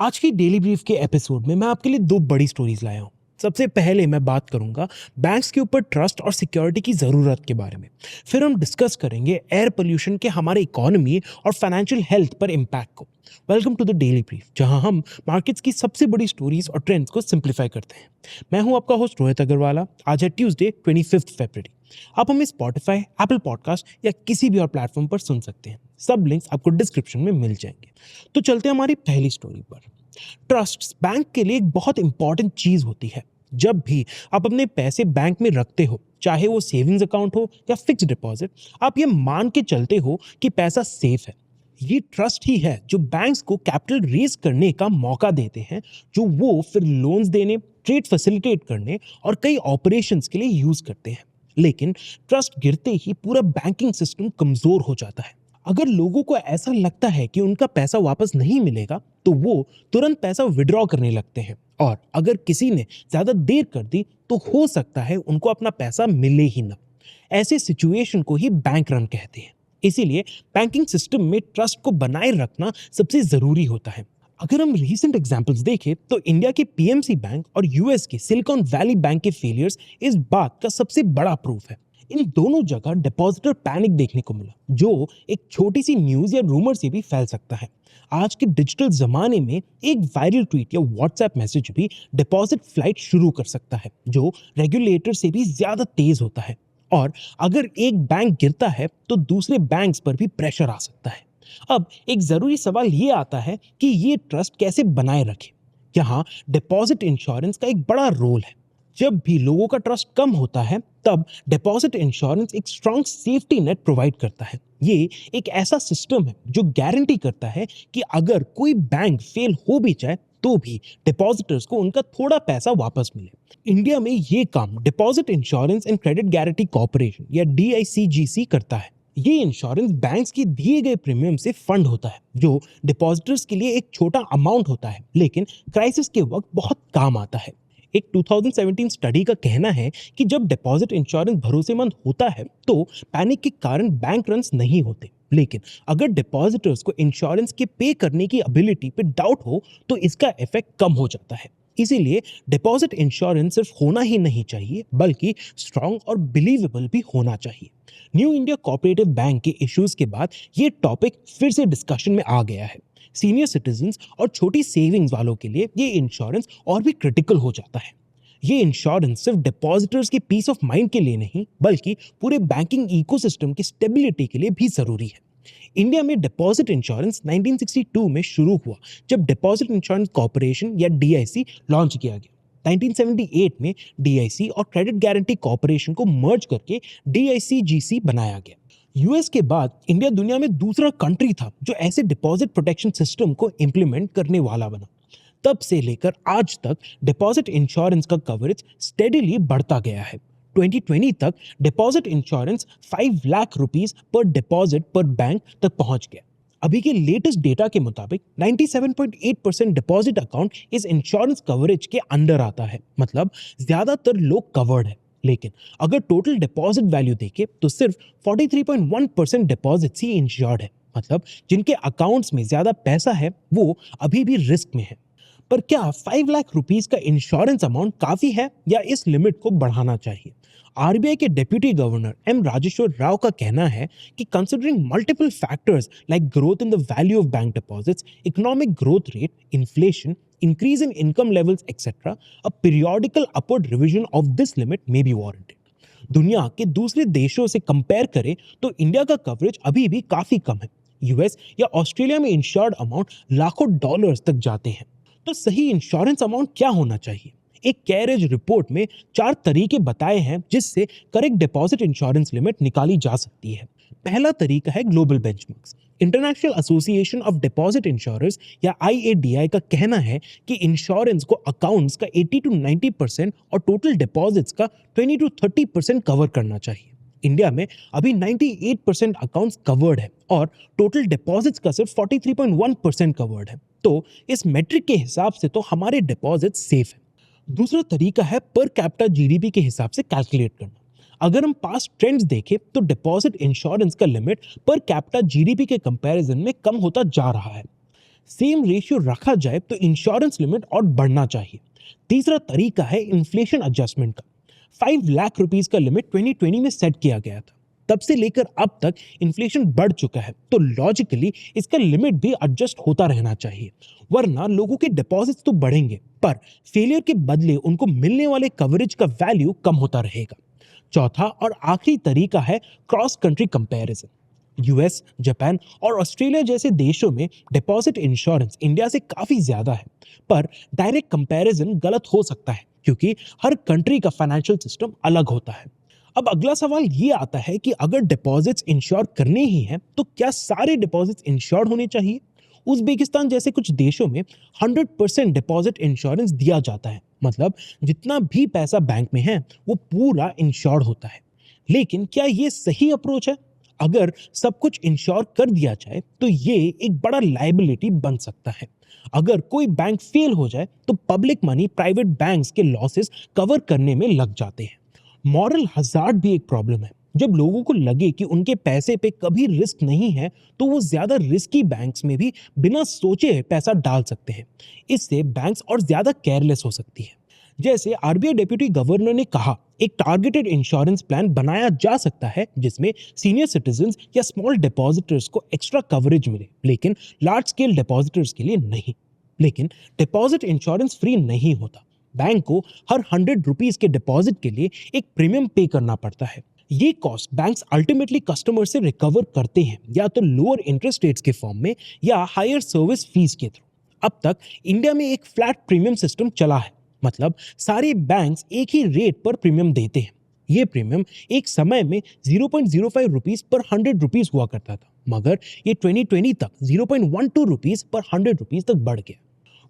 आज की daily brief के एपिसोड में मैं आपके लिए दो बड़ी स्टोरीज लाया हूँ। सबसे पहले मैं बात करूंगा बैंक्स के ऊपर ट्रस्ट और सिक्योरिटी की ज़रूरत के बारे में। फिर हम डिस्कस करेंगे एयर पोल्यूशन के हमारे इकोनॉमी और फाइनेंशियल हेल्थ पर इम्पैक्ट को। Welcome to the daily brief, जहां हम मार्केट्स की सबसे बड़ी स्टोरीज और ट्रेंड्स को सिंप्लीफाई करते हैं। मैं हूं आपका होस्ट रोहित अग्रवाला। आज है ट्यूसडे 25 फरवरी। आप हमें स्पॉटिफाई, एप्पल पॉडकास्ट या किसी भी और प्लेटफॉर्म पर सुन सकते हैं। सब लिंक्स आपको डिस्क्रिप्शन में मिल जाएंगे। तो चलते हैं हमारी पहली स्टोरी पर। ट्रस्ट बैंक के लिए एक बहुत इंपॉर्टेंट चीज होती है। जब भी आप अपने पैसे बैंक में रखते हो, चाहे वो सेविंग्स अकाउंट हो या फिक्स डिपॉजिट, आप ये मान के चलते हो कि पैसा सेफ है। ये ट्रस्ट ही है जो बैंक्स को कैपिटल रेज करने का मौका देते हैं, जो वो फिर लोन्स देने, ट्रेड फैसिलिटेट करने और कई ऑपरेशंस के लिए यूज करते हैं। लेकिन ट्रस्ट गिरते ही पूरा बैंकिंग सिस्टम कमजोर हो जाता है। अगर लोगों को ऐसा लगता है कि उनका पैसा वापस नहीं मिलेगा, तो वो तुरंत पैसा विड्रॉ करने लगते हैं। और अगर किसी ने ज्यादा देर कर दी, तो हो सकता है उनको अपना पैसा मिले ही ना। ऐसे सिचुएशन को ही बैंक रन कहते हैं। इसीलिए बैंकिंग सिस्टम में ट्रस्ट को बनाए रखना सबसे जरूरी होता है। अगर हम रीसेंट एग्जांपल्स देखें, तो इंडिया के पीएमसी बैंक और यूएस के सिलिकॉन वैली बैंक के फेलियर्स इस बात का सबसे बड़ा प्रूफ है। इन दोनों जगह डिपॉजिटर पैनिक देखने को मिला, जो एक छोटी सी न्यूज या रूमर से भी फैल सकता है। आज के डिजिटल जमाने में एक वायरल ट्वीट या व्हाट्सएप मैसेज भी डिपॉजिट फ्लाइट शुरू कर सकता है, जो रेगुलेटर से भी ज्यादा तेज होता है। और अगर एक बैंक गिरता है, तो दूसरे बैंक्स पर भी प्रेशर आ सकता है। अब एक जरूरी सवाल ये आता है कि ये ट्रस्ट कैसे बनाए रखें। यहाँ डिपॉजिट इंश्योरेंस का एक बड़ा रोल है। जब भी लोगों का ट्रस्ट कम होता है, तब डिपॉजिट इंश्योरेंस एक स्ट्रॉन्ग सेफ्टी नेट प्रोवाइड करता है। ये एक ऐसा सिस्टम है जो गारंटी करता है कि अगर कोई बैंक फेल हो भी जाए, तो भी डिपॉजिटर्स को उनका थोड़ा पैसा वापस मिले। इंडिया में ये काम deposit insurance and credit guarantee corporation या DICGC करता है। ये इंश्योरेंस बैंक्स की दिए गए प्रीमियम से फंड होता है, जो डिपॉजिटर्स के लिए एक छोटा अमाउंट होता है, लेकिन क्राइसिस के वक्त बहुत काम आता है। एक 2017 स्टडी का कहना है कि जब डिपॉजिट इंश्योरेंस भरोसेमंद होता है, तो पैनिक के कारण बैंक रन्स नहीं होते। लेकिन अगर डिपॉजिटर्स को इंश्योरेंस के पे करने की एबिलिटी पे डाउट हो, तो इसका इफेक्ट कम हो जाता है। इसीलिए डिपॉजिट इंश्योरेंस सिर्फ होना ही नहीं चाहिए, बल्कि स्ट्रांग और बिलीवेबल भी होना चाहिए। न्यू इंडिया कोऑपरेटिव बैंक के इश्यूज के बाद ये टॉपिक फिर से डिस्कशन में आ गया है। सीनियर सिटीजन्स और छोटी सेविंग्स वालों के लिए ये इंश्योरेंस और भी क्रिटिकल हो जाता है। ये इंश्योरेंस सिर्फ डिपॉजिटर्स की पीस ऑफ माइंड के लिए नहीं, बल्कि पूरे बैंकिंग इकोसिस्टम की स्टेबिलिटी के लिए भी जरूरी है। इंडिया में डिपॉजिट इंश्योरेंस 1962 में शुरू हुआ, जब डिपॉजिट इंश्योरेंस कॉर्पोरेशन या DIC लॉन्च किया गया। 1978 में DIC और क्रेडिट गारंटी कॉर्पोरेशन को मर्ज करके DICGC बनाया गया। यूएस के बाद इंडिया दुनिया में दूसरा कंट्री था जो ऐसे डिपॉजिट प्रोटेक्शन सिस्टम को इंप्लीमेंट करने वाला बना। तब से लेकर आज तक डिपॉजिट इंश्योरेंस का कवरेज स्टेडीली बढ़ता गया है। 2020 तक डिपॉजिट इंश्योरेंस 5 लाख रुपीस पर डिपॉजिट पर बैंक तक पहुंच गया। अभी के लेटेस्ट डेटा के मुताबिक 97.8% डिपॉजिट अकाउंट इस इंश्योरेंस कवरेज के अंडर आता है, मतलब ज्यादातर लोग कवर्ड है। लेकिन अगर टोटल डिपॉजिट वैल्यू देखें, तो सिर्फ 43.1% डिपॉजिट्स ही इंश्योर्ड है, मतलब जिनके अकाउंट्स में ज्यादा पैसा है वो अभी भी रिस्क में है। पर क्या 5 लाख रुपीस का इंश्योरेंस अमाउंट काफी है या इस लिमिट को बढ़ाना चाहिए? आरबीआई के deputy governor M Rajeshwar Rao का कहना है कि considering multiple factors like growth in the value of bank deposits, economic growth rate, inflation, increase in income levels, etc., a periodical upward revision of this limit may be warranted. दुनिया के दूसरे देशों से compare करें तो India का coverage अभी भी काफी कम है। यूएस या ऑस्ट्रेलिया में इंश्योर्ड अमाउंट लाखों डॉलर्स तक जाते हैं। तो सही इंश्योरेंस अमाउंट क्या होना चाहिए? एक कैरेज रिपोर्ट में 4 तरीके बताए हैं जिससे करेक्ट डिपॉजिट इंश्योरेंस लिमिट निकाली जा सकती है। पहला तरीका है global benchmarks. International association of deposit insurers या IADI का कहना है कि इंश्योरेंस को अकाउंट्स का 80 to 90% और टोटल डिपॉजिट्स का 20 to 30% कवर करना चाहिए। इंडिया में अभी 98% अकाउंट्स कवर्ड है और टोटल डिपॉजिट्स का सिर्फ 43.1% कवर्ड है। तो इस मेट्रिक के हिसाब से तो हमारे डिपॉजिट सेफ है। दूसरा तरीका है पर कैपिटा GDP के हिसाब से कैलकुलेट करना। अगर हम पास्ट ट्रेंड्स देखें, तो डिपॉजिट इंश्योरेंस का लिमिट पर कैपिटा GDP के कंपैरिजन में कम होता जा रहा है। सेम रेशियो रखा जाए तो इंश्योरेंस लिमिट और बढ़ना चाहिए। तीसरा तरीका है इन्फ्लेशन एडजस्टमेंट का। 5 लाख रुपीज का लिमिट 2020 में सेट किया गया था। तब से लेकर अब तक इन्फ्लेशन बढ़ चुका है, तो लॉजिकली इसका लिमिट भी एडजस्ट होता रहना चाहिए, वरना लोगों के डिपॉजिट्स तो बढ़ेंगे पर फेलियर के बदले उनको मिलने वाले कवरेज का वैल्यू कम होता रहेगा। चौथा और आखिरी तरीका है cross country comparison. US, Japan और ऑस्ट्रेलिया जैसे देशों में डिपॉजिट इंश्योरेंस इंडिया से काफी ज्यादा है, पर डायरेक्ट कंपैरिजन गलत हो सकता है क्योंकि हर कंट्री का फाइनेंशियल सिस्टम अलग होता है। अब अगला सवाल ये आता है कि अगर डिपॉजिट्स इंश्योर करने ही हैं तो क्या सारे डिपॉजिट्स इंश्योर्ड होने चाहिए? उज्बेकिस्तान जैसे कुछ देशों में 100% डिपॉजिट इंश्योरेंस दिया जाता है, मतलब जितना भी पैसा बैंक में है वो पूरा इंश्योर्ड होता है। लेकिन क्या ये सही अप्रोच है? अगर सब कुछ इंश्योर कर दिया जाए तो ये एक बड़ा लायबिलिटी बन सकता है। अगर कोई बैंक फेल हो जाए तो पब्लिक मनी प्राइवेट बैंक्स के लॉसेस कवर करने में लग जाते हैं। मॉरल हजार्ड भी एक प्रॉब्लम है। जब लोगों को लगे कि उनके पैसे पे कभी रिस्क नहीं है तो वो ज्यादा रिस्की बैंक्स में भी बिना सोचे पैसा डाल सकते हैं। इससे बैंक्स और ज्यादा केयरलेस हो सकती है। जैसे आरबीआई डेप्यूटी गवर्नर ने कहा, एक टारगेटेड इंश्योरेंस प्लान बनाया जा सकता है जिसमें सीनियर सिटीजन्स या स्मॉल डिपॉजिटर्स को एक्स्ट्रा कवरेज मिले, लेकिन लार्ज स्केल डिपॉजिटर्स के लिए नहीं। लेकिन डिपॉजिट इंश्योरेंस फ्री नहीं होता। बैंक को हर 100 रुपीज के डिपॉजिट के लिए एक प्रीमियम पे करना पड़ता है। ये कॉस्ट बैंक्स अल्टीमेटली कस्टमर से रिकवर करते हैं, या तो लोअर इंटरेस्ट रेट्स के फॉर्म में या हायर सर्विस फीस के थ्रू। अब तक इंडिया में एक फ्लैट प्रीमियम सिस्टम चला है, मतलब सारे बैंक्स एक ही रेट पर प्रीमियम देते हैं। ये प्रीमियम एक समय में 0.05 रुपीज पर 100 रुपीज हुआ करता था, मगर ये 2020 तक 0.12 रुपीज पर 100 रुपीज तक बढ़ गया।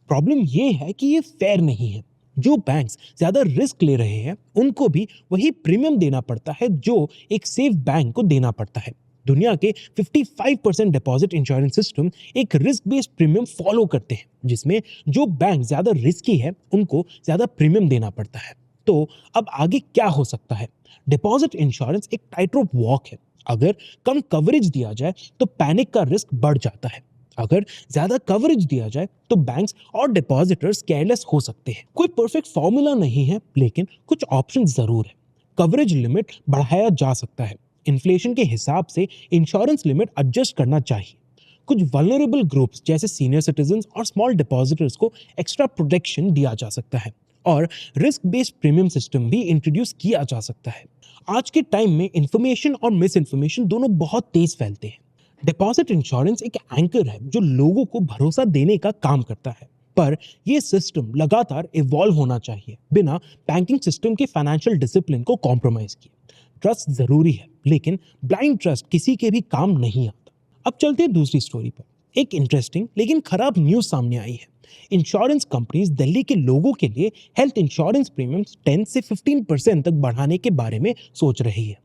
प्रॉब्लम ये है कि ये फेयर नहीं है। जो बैंक्स ज्यादा रिस्क ले रहे हैं उनको भी वही प्रीमियम देना पड़ता है जो एक सेफ बैंक को देना पड़ता है। दुनिया के 55% डिपॉजिट इंश्योरेंस सिस्टम एक रिस्क बेस्ड प्रीमियम फॉलो करते हैं, जिसमें जो बैंक ज्यादा रिस्की है उनको ज्यादा प्रीमियम देना पड़ता है। तो अब आगे क्या हो सकता है? डिपॉजिट इंश्योरेंस एक टाइट रोप वॉक है। अगर कम कवरेज दिया जाए तो पैनिक का रिस्क बढ़ जाता है। अगर ज्यादा कवरेज दिया जाए तो बैंक्स और डिपॉजिटर्स केयरलेस हो सकते हैं। कोई परफेक्ट फॉर्मूला नहीं है, लेकिन कुछ ऑप्शन जरूर है। कवरेज लिमिट बढ़ाया जा सकता है। इन्फ्लेशन के हिसाब से इंश्योरेंस लिमिट एडजस्ट करना चाहिए। कुछ वल्नरेबल ग्रुप्स जैसे सीनियर सिटीजन्स और स्मॉल डिपॉजिटर्स को एक्स्ट्रा प्रोटेक्शन दिया जा सकता है, और रिस्क बेस्ड प्रीमियम सिस्टम भी इंट्रोड्यूस किया जा सकता है। आज के टाइम में इंफॉर्मेशन और मिस इन्फॉर्मेशन दोनों बहुत तेज फैलते हैं। डिपॉजिट इंश्योरेंस एक एंकर है जो लोगों को भरोसा देने का काम करता है, पर यह सिस्टम लगातार इवॉल्व होना चाहिए बिना बैंकिंग सिस्टम के फाइनेंशियल डिसिप्लिन को कॉम्प्रोमाइज किए। ट्रस्ट जरूरी है, लेकिन ब्लाइंड ट्रस्ट किसी के भी काम नहीं आता। अब चलते हैं दूसरी स्टोरी पर। एक इंटरेस्टिंग लेकिन खराब न्यूज सामने आई है। इंश्योरेंस कंपनीज दिल्ली के लोगों के लिए हेल्थ इंश्योरेंस प्रीमियम्स 10 से 15% तक बढ़ाने के बारे में सोच रही है।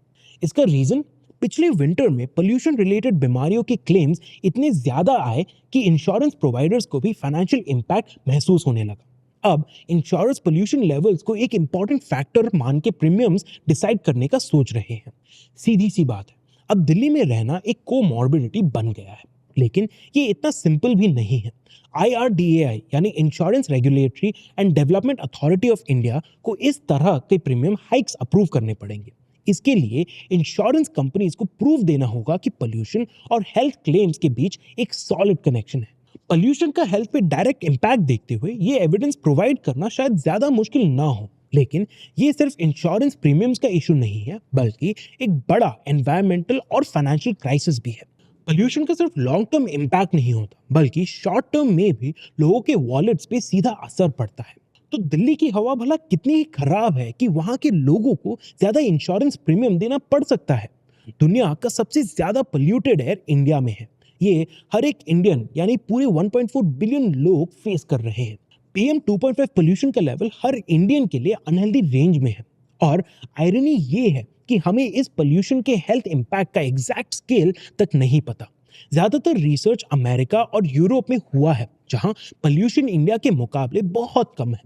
इसका रीजन, पिछले विंटर में पोल्यूशन रिलेटेड बीमारियों के क्लेम्स इतने ज्यादा आए कि इंश्योरेंस प्रोवाइडर्स को भी फाइनेंशियल इंपैक्ट महसूस होने लगा। अब इंश्योरेंस पोल्यूशन लेवल्स को एक इंपॉर्टेंट फैक्टर मान के प्रीमियम्स डिसाइड करने का सोच रहे हैं। सीधी सी बात है, अब दिल्ली में रहना एक कोमॉर्बिडिटी बन गया है, लेकिन ये इतना सिंपल भी नहीं है। IRDAI यानी insurance regulatory and development authority of India को इस तरह के प्रीमियम हाइक्स अप्रूव करने पड़ेंगे। इसके लिए इंश्योरेंस कंपनीज को प्रूव देना होगा कि पोल्यूशन और हेल्थ क्लेम्स के बीच एक सॉलिड कनेक्शन है। पोल्यूशन का हेल्थ पे डायरेक्ट इंपैक्ट देखते हुए ये एविडेंस प्रोवाइड करना शायद ज्यादा मुश्किल ना हो, लेकिन ये सिर्फ इंश्योरेंस प्रीमियम्स का इशू नहीं है, बल्कि एक बड़ा एनवायरमेंटल और फाइनेंशियल क्राइसिस भी है। पोल्यूशन का सिर्फ लॉन्ग टर्म इंपैक्ट नहीं होता, बल्कि शॉर्ट टर्म में भी लोगों के वॉलेट्स पे सीधा असर पड़ता है। तो दिल्ली की हवा भला कितनी ही खराब है कि वहां के लोगों को ज्यादा इंश्योरेंस प्रीमियम देना पड़ सकता है। दुनिया का सबसे ज्यादा पोल्यूटेड एयर इंडिया में है। ये हर एक इंडियन यानी पूरे 1.4 बिलियन लोग फेस कर रहे हैं। PM 2.5 पोल्यूशन का लेवल हर इंडियन के लिए अनहेल्दी रेंज में है। और आयरनी ये है कि हमें इस पोल्यूशन के हेल्थ इंपैक्ट का एग्जैक्ट स्केल तक नहीं पता। ज्यादातर रिसर्च अमेरिका और यूरोप में हुआ है, जहां पोल्यूशन इंडिया के मुकाबले बहुत कम है।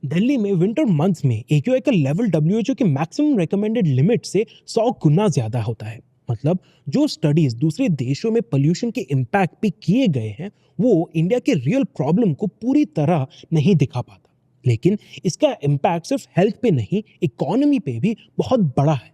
दिल्ली में विंटर मंथ्स में AQI का लेवल WHO के मैक्सिमम रिकमेंडेड लिमिट से 100 गुना ज्यादा होता है। मतलब जो स्टडीज दूसरे देशों में पोल्यूशन के इम्पैक्ट पे किए गए हैं वो इंडिया के रियल प्रॉब्लम को पूरी तरह नहीं दिखा पाता, लेकिन इसका इम्पैक्ट सिर्फ हेल्थ पे नहीं, इकोनॉमी पे भी बहुत बड़ा है।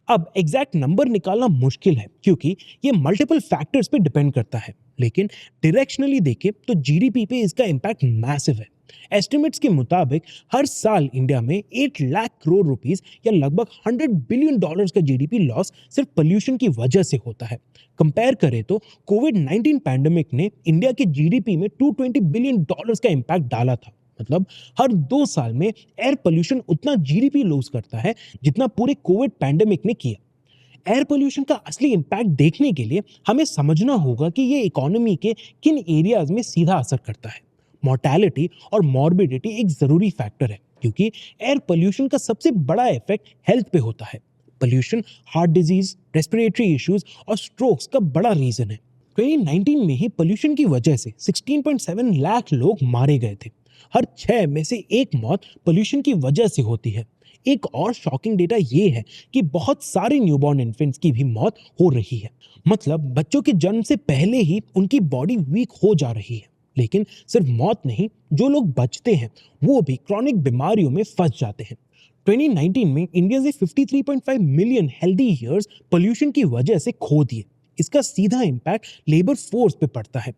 अब एग्जैक्ट नंबर निकालना मुश्किल है क्योंकि ये मल्टीपल फैक्टर्स पे डिपेंड करता है, लेकिन डायरेक्शनली देखें तो जीडीपी पे इसका इम्पैक्ट मैसिव है। एस्टिमेट्स के मुताबिक हर साल इंडिया में 8 लाख करोड़ रुपीस या लगभग $100 बिलियन का जीडीपी लॉस सिर्फ पोल्यूशन की वजह से होता है। कंपेयर करें तो कोविड-19 पैंडेमिक ने इंडिया के जीडीपी में $220 बिलियन का इम्पैक्ट डाला था। मतलब हर 2 साल में एयर पोल्यूशन उतना जीडीपी लूज करता है जितना पूरे कोविड पैंडेमिक ने किया। एयर पोल्यूशन का असली इम्पैक्ट देखने के लिए हमें समझना होगा कि ये इकोनॉमी के किन एरियाज में सीधा असर करता है। मोर्टेलिटी और मॉर्बिडिटी एक जरूरी फैक्टर है क्योंकि एयर पोल्यूशन का सबसे बड़ा इफेक्ट हेल्थ पे होता है। Pollution heart disease, respiratory issues और स्ट्रोक्स का बड़ा रीजन है। 2019 में ही पोल्यूशन की वजह से 16.7 लाख लोग मारे गए थे। हर 6 में से एक मौत पोल्यूशन की वजह से होती है। एक और शॉकिंग डेटा ये है कि बहुत सारे न्यूबॉर्न इन्फेंट्स की भी मौत हो रही है। मतलब बच्चों के जन्म से पहले ही उनकी बॉडी वीक हो जा रही है। लेकिन सिर्फ मौत नहीं, जो लोग बचते हैं वो भी क्रॉनिक बीमारियों में फंस जाते हैं। 2019 में इंडिया ने 53.5 मिलियन हेल्दी ईयर्स पोल्यूशन की वजह से खो दिए। इसका सीधा इम्पैक्ट लेबर फोर्स पे पड़ता है।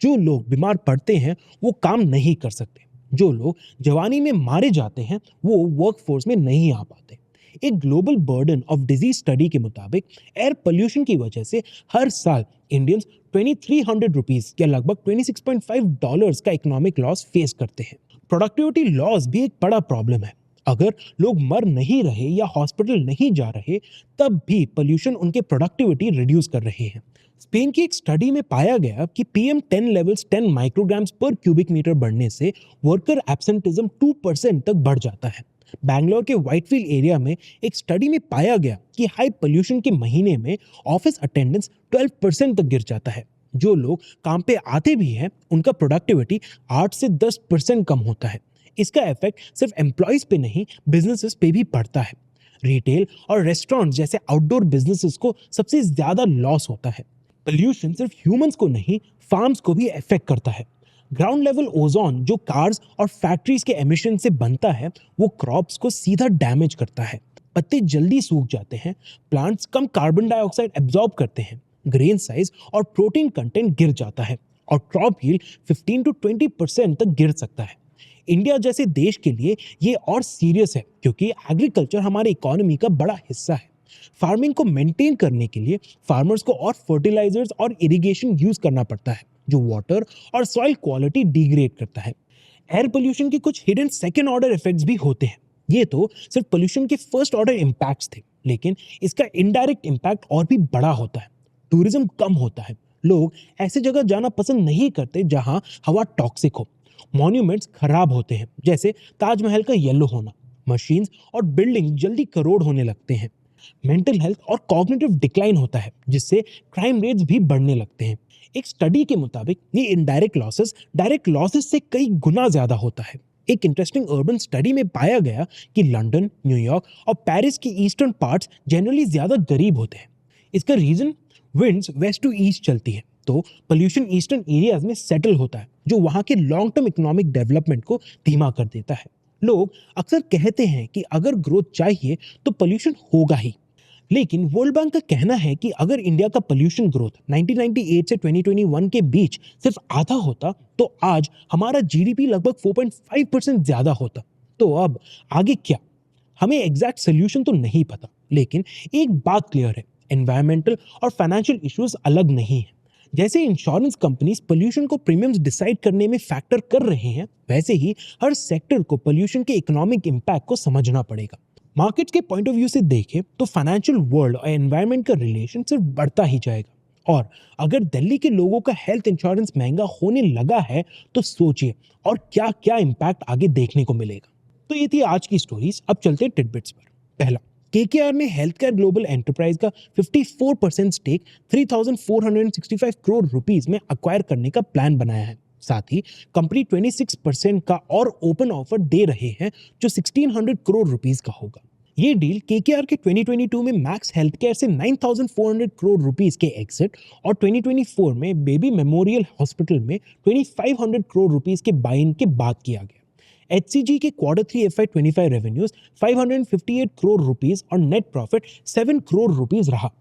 जो लोग बीमार पड़ते हैं वो काम नहीं कर सकते। जो लोग जवानी में मारे जाते हैं वो वर्कफोर्स में नहीं आ पाते। एक global burden of disease study के मुताबिक एयर पोल्यूशन की वजह से हर साल इंडियंस 2300 रुपीस या लगभग $26.5 का इकोनॉमिक लॉस फेस करते हैं। प्रोडक्टिविटी लॉस भी एक बड़ा प्रॉब्लम है। अगर लोग मर नहीं रहे या हॉस्पिटल नहीं जा रहे तब भी पोल्यूशन उनके प्रोडक्टिविटी रिड्यूस कर रहे हैं। स्पेन की एक स्टडी में पाया गया कि PM10 लेवल्स 10 माइक्रोग्राम्स पर क्यूबिक मीटर बढ़ने से वर्कर एब्सेंटिज्म 2% तक बढ़ जाता है। बैंगलोर के व्हाइटफील्ड एरिया में एक स्टडी में पाया गया कि हाई पोल्यूशन के महीने में ऑफिस अटेंडेंस 12% तक गिर जाता है। जो लोग काम पे आते भी हैं उनका प्रोडक्टिविटी 8 से 10% कम होता है। इसका इफेक्ट सिर्फ एम्प्लॉयज पे नहीं, बिजनेसेस पे भी पड़ता है। रिटेल और रेस्टोरेंट जैसे आउटडोर बिजनेसेस को सबसे ज्यादा लॉस होता है। पोल्यूशन सिर्फ ह्यूमंस को नहीं, फार्म्स को भी इफेक्ट करता है। ग्राउंड लेवल ओजोन जो कार्स और फैक्ट्रीज के एमिशन से बनता है वो क्रॉप्स को सीधा डैमेज करता है। पत्ते जल्दी सूख जाते हैं, प्लांट्स कम कार्बन डाइऑक्साइड एब्जॉर्ब करते हैं, ग्रेन साइज और प्रोटीन कंटेंट गिर जाता है और क्रॉप यील्ड 15 to 20% तक गिर सकता है। इंडिया जैसे देश के लिए ये और सीरियस है क्योंकि एग्रीकल्चर हमारे इकोनॉमी का बड़ा हिस्सा है। फार्मिंग को मेंटेन करने के लिए फार्मर्स को और फर्टिलाइजर्स और इरिगेशन यूज करना पड़ता है जो वाटर और सॉइल क्वालिटी डिग्रेड करता है। एयर पोल्यूशन के कुछ हिडन सेकेंड ऑर्डर इफेक्ट्स भी होते हैं। ये तो सिर्फ पोल्यूशन के फर्स्ट ऑर्डर इम्पैक्ट्स थे, लेकिन इसका इनडायरेक्ट इम्पैक्ट और भी बड़ा होता है। टूरिज्म कम होता है, लोग ऐसी जगह जाना पसंद नहीं करते जहां हवा टॉक्सिक हो। मॉन्यूमेंट्स खराब होते हैं, जैसे ताजमहल का येलो होना। मशीन्स और बिल्डिंग जल्दी करोड़ होने लगते हैं। मेंटल हेल्थ और कॉग्निटिव डिक्लाइन होता है, जिससे क्राइम रेट्स भी बढ़ने लगते हैं। एक स्टडी के मुताबिक ये इनडायरेक्ट लॉसेस डायरेक्ट लॉसेस से कई गुना ज्यादा होता है। एक इंटरेस्टिंग अर्बन स्टडी में पाया गया कि लंदन, न्यूयॉर्क और पेरिस की ईस्टर्न पार्ट्स जनरली ज्यादा गरीब होते हैं। इसका reason winds west to east चलती है, तो पोल्यूशन ईस्टर्न एरियाज में सेटल होता है, जो वहां के लॉन्ग टर्म इकोनॉमिक डेवलपमेंट को धीमा कर देता है। लोग अक्सर कहते हैं कि अगर ग्रोथ चाहिए तो पोल्यूशन होगा ही, लेकिन वर्ल्ड बैंक का कहना है कि अगर इंडिया का पोल्यूशन ग्रोथ 1998 से 2021 के बीच सिर्फ आधा होता तो आज हमारा जीडीपी लगभग 4.5% ज्यादा होता। तो अब आगे क्या? हमें एग्जैक्ट सोल्यूशन तो नहीं पता, लेकिन एक बात क्लियर है, एनवायरमेंटल और फाइनेंशियल इश्यूज अलग नहीं है। जैसे इंश्योरेंस कंपनीज पोल्यूशन को प्रीमियम्स डिसाइड करने में फैक्टर कर रहे हैं, वैसे ही हर सेक्टर को पोल्यूशन के इकोनॉमिक इम्पैक्ट को समझना पड़ेगा। मार्केट्स के पॉइंट ऑफ व्यू से देखें तो फाइनेंशियल वर्ल्ड और एनवायरनमेंट का रिलेशन सिर्फ बढ़ता ही जाएगा। और अगर दिल्ली के लोगों का हेल्थ इंश्योरेंस महंगा होने लगा है तो सोचिए और क्या क्या इम्पैक्ट आगे देखने को मिलेगा। तो ये थी आज की स्टोरीज। अब चलते हैं टिडबिट्स पर। पहला, केकेआर ने हेल्थ केयर ग्लोबल एंटरप्राइज का 54% स्टेक 3,465 करोड़ रुपीस में अक्वायर करने का प्लान बनाया है। साथ ही कंपनी 26% का और ओपन ऑफर दे रहे हैं जो 1,600 करोड़ रुपीस का होगा। ये डील केकेआर के 2022 में मैक्स हेल्थ केयर से 9,400 करोड़ रुपीस के एग्जिट और 2024 में बेबी मेमोरियल हॉस्पिटल में 2,500 करोड़ रुपीस के बाय इन के बाद किया गया। एचसीजी के Q3 FY25 revenues 558 crore rupees और नेट प्रॉफिट 7 करोड़ रुपीस रहा।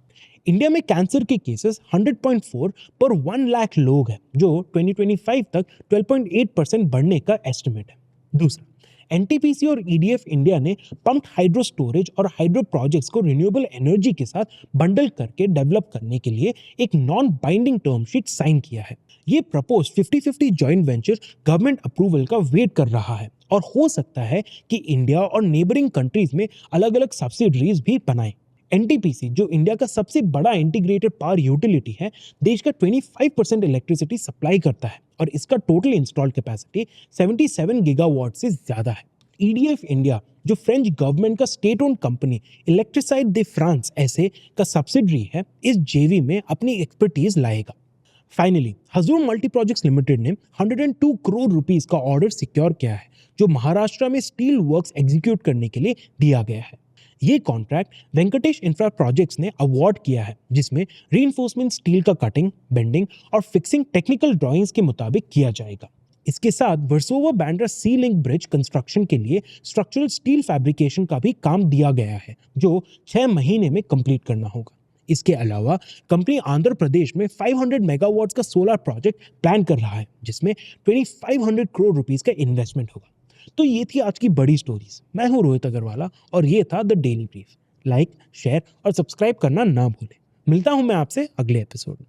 इंडिया में कैंसर के केसेस 100.4 पर 1 लाख लोग हैं, जो 2025 तक 12.8% बढ़ने का एस्टिमेट है। दूसरा, एनटीपीसी और ईडीएफ इंडिया ने पंप्ड हाइड्रो स्टोरेज और हाइड्रो प्रोजेक्ट्स को रिन्यूएबल एनर्जी के साथ बंडल करके डेवलप करने के लिए एक non binding term sheet sign किया है। ये propose 50-50 joint venture government approval का वेट कर रहा है और हो सकता है कि इंडिया और नेबरिंग कंट्रीज में अलग अलग सब्सिडरीज भी बनाए। एनटीपीसी, जो इंडिया का सबसे बड़ा इंटीग्रेटेड पावर यूटिलिटी है, देश का 25% इलेक्ट्रिसिटी सप्लाई करता है और इसका टोटल इंस्टॉल्ड कैपेसिटी 77 गीगावाट से ज्यादा है। ईडीएफ इंडिया, जो फ्रेंच गवर्नमेंट का state owned company Electricite de France ऐसे का सब्सिडरी है, इस जेवी में अपनी एक्सपर्टीज लाएगा। फाइनली, हजूर मल्टी प्रोजेक्ट्स लिमिटेड ने 102 करोड़ रुपीस का ऑर्डर सिक्योर किया है, जो महाराष्ट्र में स्टील वर्क्स एग्जीक्यूट करने के लिए दिया गया है। ये कॉन्ट्रैक्ट वेंकटेश इंफ्रा प्रोजेक्ट्स ने अवार्ड किया है, जिसमें रीइंफोर्समेंट स्टील का कटिंग, बेंडिंग और फिक्सिंग टेक्निकल ड्राइंग्स के मुताबिक किया जाएगा। इसके साथ वर्सोवा बांद्रा सी लिंक ब्रिज कंस्ट्रक्शन के लिए स्ट्रक्चरल स्टील फैब्रिकेशन का भी काम दिया गया है, जो 6 महीने में कंप्लीट करना होगा। इसके अलावा कंपनी आंध्र प्रदेश में 500 मेगावाट्स का सोलर प्रोजेक्ट प्लान कर रहा है, जिसमें 2500 करोड़ रुपीस का इन्वेस्टमेंट होगा। तो ये थी आज की बड़ी स्टोरीज। मैं हूं रोहित अग्रवाला और ये था the daily brief. Like, share और सब्सक्राइब करना ना भूलें। मिलता हूं मैं आपसे अगले एपिसोड में।